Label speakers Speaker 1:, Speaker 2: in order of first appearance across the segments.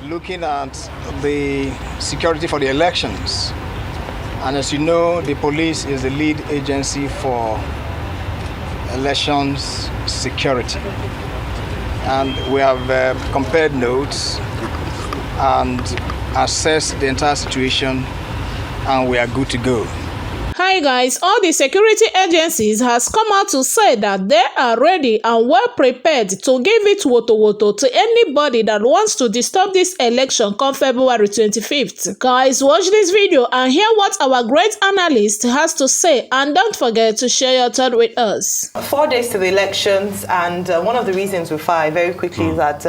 Speaker 1: looking at the security for the elections. And as you know, the police is the lead agency for elections security. And we have compared notes and assessed the entire situation, and we are good to go.
Speaker 2: Hi guys, all the security agencies has come out to say that they are ready and well prepared to give it woto to anybody that wants to disturb this election come February 25th. Guys, watch this video and hear what our great analyst has to say, and don't forget to share your thought with us.
Speaker 3: 4 days to the elections, and one of the reasons we find very quickly is that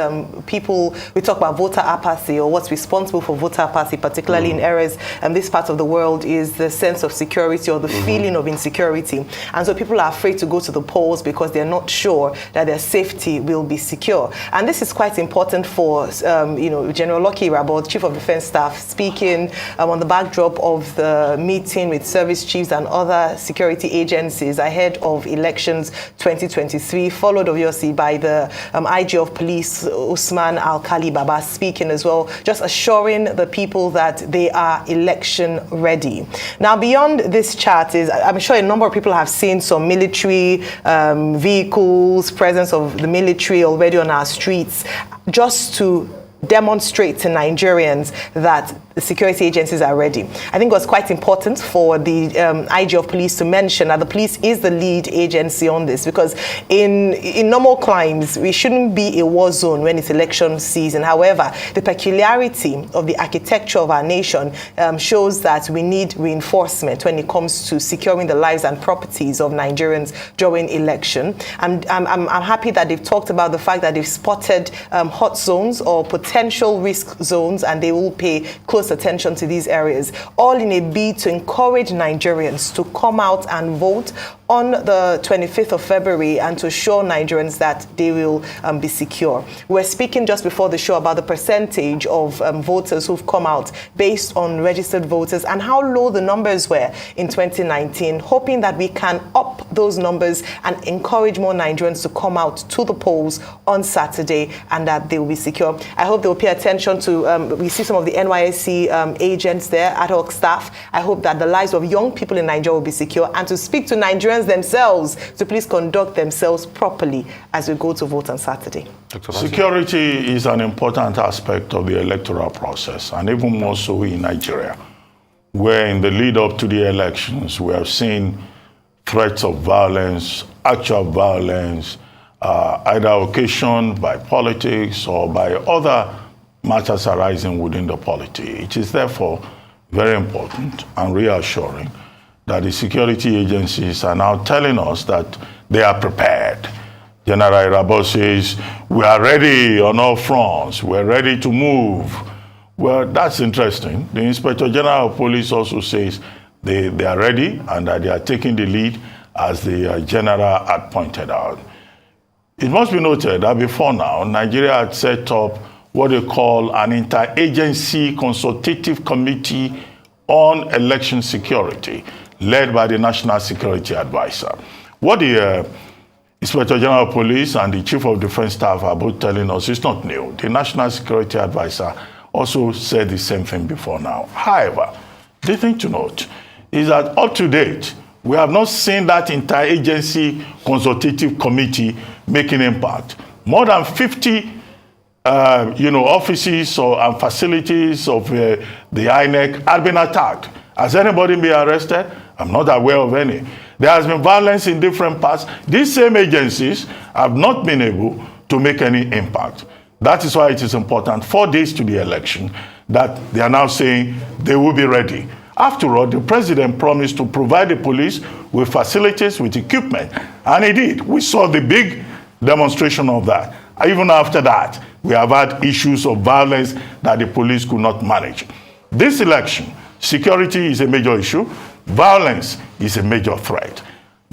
Speaker 3: we talk about voter apathy, or what's responsible for voter apathy, particularly in areas this part of the world, is the sense of security or the feeling of insecurity. And so people are afraid to go to the polls because they're not sure that their safety will be secure. And this is quite important for, General Lucky Rabot, Chief of Defense Staff, speaking on the backdrop of the meeting with service chiefs and other security agencies ahead of elections 2023, followed obviously by the IG of Police, Usman Al-Khali Baba, speaking as well, just assuring the people that they are election ready. Now, beyond this chart is, I'm sure a number of people have seen some military vehicles, presence of the military already on our streets, just to demonstrate to Nigerians that the security agencies are ready. I think it was quite important for the IG of Police to mention that the police is the lead agency on this, because in normal climes, we shouldn't be a war zone when it's election season. However, the peculiarity of the architecture of our nation shows that we need reinforcement when it comes to securing the lives and properties of Nigerians during election. I'm happy that they've talked about the fact that they've spotted hot zones or potential risk zones, and they will pay close attention to these areas, all in a bid to encourage Nigerians to come out and vote on the 25th of February and to assure Nigerians that they will be secure. We're speaking just before the show about the percentage of voters who've come out based on registered voters and how low the numbers were in 2019, hoping that we can up those numbers and encourage more Nigerians to come out to the polls on Saturday and that they will be secure. I hope they will pay attention to, we see some of the NYSC agents there, ad hoc staff. I hope that the lives of young people in Nigeria will be secure, and to speak to Nigerians themselves to please conduct themselves properly as we go to vote on Saturday.
Speaker 4: Security is an important aspect of the electoral process, and even more so in Nigeria, where in the lead up to the elections, we have seen threats of violence, actual violence, either occasioned by politics or by other matters arising within the polity. It is therefore very important and reassuring that the security agencies are now telling us that they are prepared. General Irabo says, we are ready on all fronts, we're ready to move. Well, that's interesting. The Inspector General of Police also says they are ready and that they are taking the lead, as the General had pointed out. It must be noted that before now, Nigeria had set up what they call an interagency consultative committee on election security, led by the National Security Advisor. What the Inspector General of Police and the Chief of Defense Staff are both telling us is not new. The National Security Advisor also said the same thing before now. However, the thing to note is that up to date, we have not seen that interagency consultative committee making impact. More than 50 offices and facilities of the INEC have been attacked. Has anybody been arrested? I'm not aware of any. There has been violence in different parts. These same agencies have not been able to make any impact. That is why it is important, 4 days to the election, that they are now saying they will be ready. After all, the president promised to provide the police with facilities, with equipment, and he did. We saw the big demonstration of that. Even after that, we have had issues of violence that the police could not manage. This election, security is a major issue. Violence is a major threat.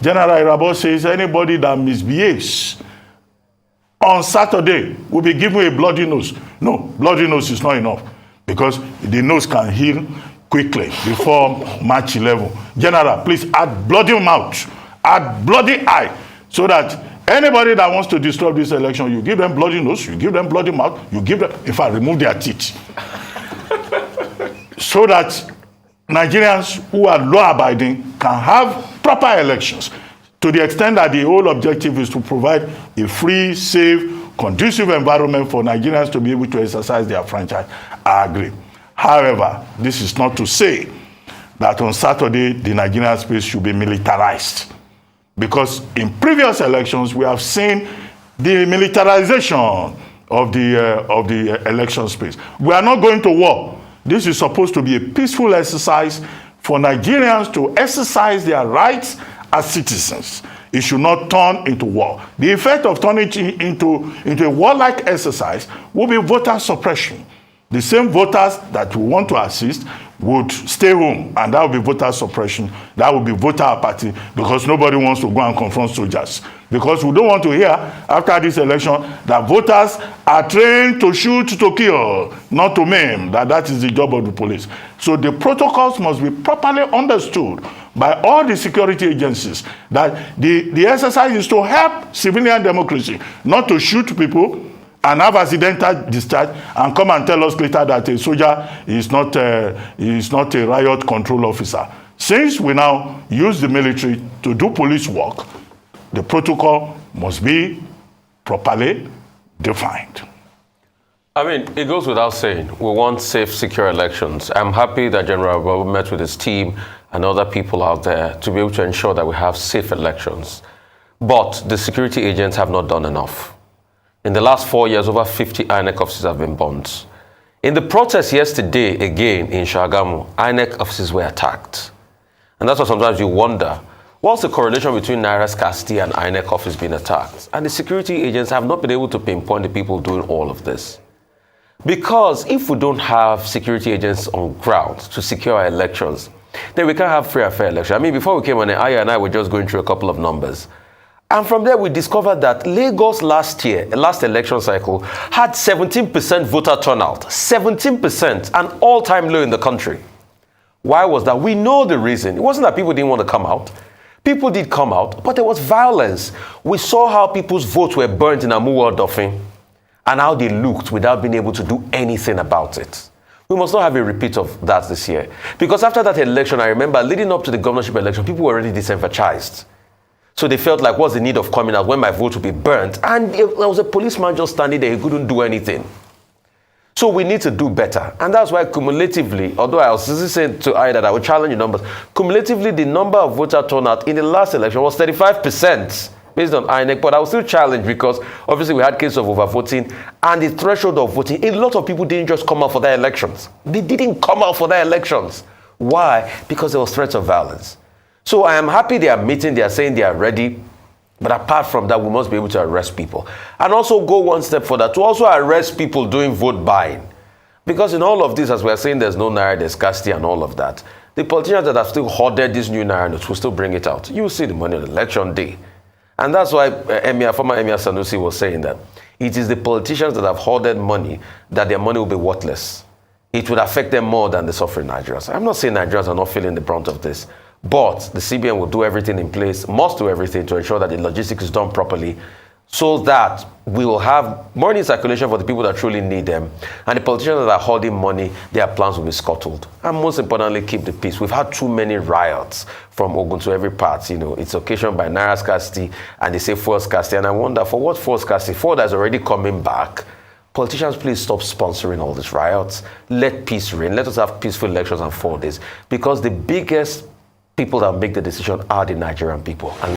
Speaker 4: General Irabo says anybody that misbehaves on Saturday will be given a bloody nose. No, bloody nose is not enough, because the nose can heal quickly before March 11. General, please add bloody mouth, add bloody eye, so that Anybody that wants to disrupt this election, you give them bloody nose, you give them bloody mouth, you give them, in fact, remove their teeth. So that Nigerians who are law-abiding can have proper elections, to the extent that the whole objective is to provide a free, safe, conducive environment for Nigerians to be able to exercise their franchise. I agree. However, this is not to say that on Saturday, the Nigerian space should be militarized. Because in previous elections, we have seen the militarization of the election space. We are not going to war. This is supposed to be a peaceful exercise for Nigerians to exercise their rights as citizens. It should not turn into war. The effect of turning into a warlike exercise will be voter suppression. The same voters that we want to assist would stay home, and that will be voter suppression. That will be voter apathy, because nobody wants to go and confront soldiers. Because we don't want to hear, after this election, that voters are trained to shoot to kill, not to maim, that is the job of the police. So the protocols must be properly understood by all the security agencies, that the exercise is to help civilian democracy, not to shoot people and have accidental discharge and come and tell us later that a soldier is not a riot control officer. Since we now use the military to do police work, the protocol must be properly defined.
Speaker 5: I mean, it goes without saying, we want safe, secure elections. I'm happy that General Rueben met with his team and other people out there to be able to ensure that we have safe elections. But the security agents have not done enough. In the last 4 years, over 50 INEC offices have been burnt. In the protest yesterday, again in Shagamu, INEC offices were attacked. And that's why sometimes you wonder, what's the correlation between Naira's scarcity and INEC office being attacked? And the security agents have not been able to pinpoint the people doing all of this. Because if we don't have security agents on ground to secure our elections, then we can't have free and fair elections. I mean, before we came on, Aya and I were just going through a couple of numbers. And from there, we discovered that Lagos last election cycle, had 17% voter turnout. 17%, an all-time low in the country. Why was that? We know the reason. It wasn't that people didn't want to come out. People did come out, but there was violence. We saw how people's votes were burnt in Amuwa Dauphin and how they looked without being able to do anything about it. We must not have a repeat of that this year. Because after that election, I remember leading up to the governorship election, people were already disenfranchised. So they felt like, what's the need of coming out when my vote would be burnt? And there was a policeman just standing there, he couldn't do anything. So we need to do better. And that's why cumulatively, although I was saying to I that I would challenge the numbers, cumulatively the number of voter turnout in the last election was 35% based on INEC, but I was still challenged because obviously we had cases of overvoting and the threshold of voting. A lot of people didn't just come out for their elections. They didn't come out for their elections. Why? Because there was threats of violence. So I am happy they are meeting, they are saying they are ready. But apart from that, we must be able to arrest people. And also go one step further, to also arrest people doing vote buying. Because in all of this, as we are saying, there's no Naira, there's scarcity and all of that. The politicians that have still hoarded these new Naira notes will still bring it out. You will see the money on election day. And that's why former Emir Sanusi was saying that it is the politicians that have hoarded money that their money will be worthless. It would affect them more than the suffering Nigerians. I'm not saying Nigerians are not feeling the brunt of this. But the CBN will do everything in place, must do everything to ensure that the logistics is done properly so that we will have money in circulation for the people that truly need them. And the politicians that are holding money, their plans will be scuttled. And most importantly, keep the peace. We've had too many riots from Ogun to every part. You know, it's occasioned by Naira scarcity and they say fuel scarcity. And I wonder, for what fuel scarcity? Fuel that's already coming back. Politicians, please stop sponsoring all these riots. Let peace reign. Let us have peaceful elections on 4 days. Because the biggest people that make the decision are the Nigerian people. And